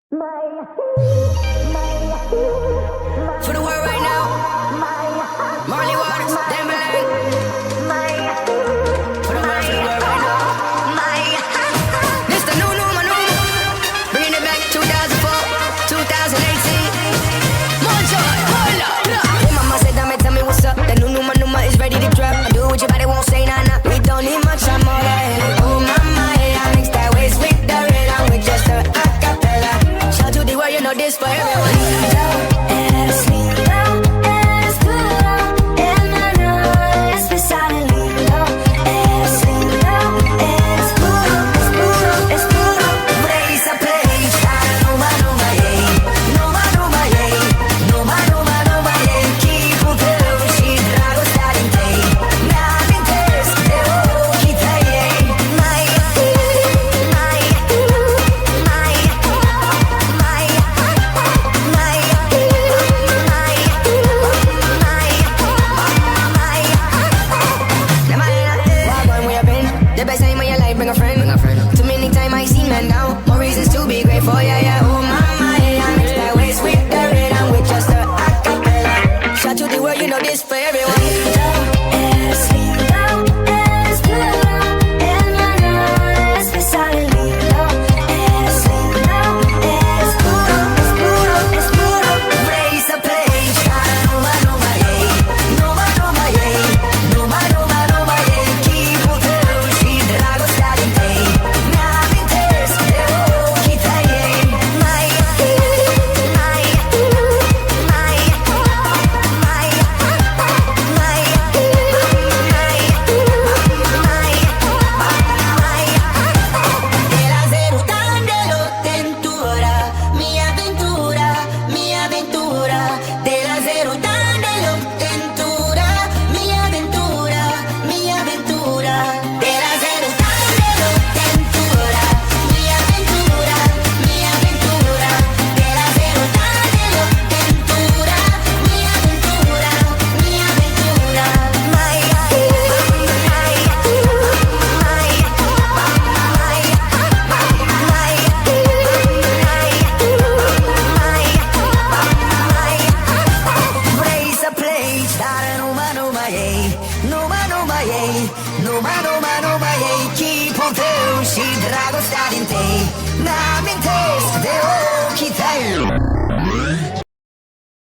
For the world right now, Marley Waters, Timberlake. For the world right now. This the new, bringing it back 2004, 2018. More joy, hold up. Hey mama said, tell me what's up. The new Numa is ready to drop. I do what your body won't say, nah. We don't need much, I'm alright. Oh mama, hey, I mix that waist with the rhythm with just a acapella. Shout to the world, you know this for everyone. Bring a friend. Too many times I see men now. More reasons to be grateful, yeah, yeah. Oh mama, yeah, I mix that waist with the rhythm with just a acapella. Shout to the world, you know this for everyone. Chi potevo uscire drago stare in te, na mente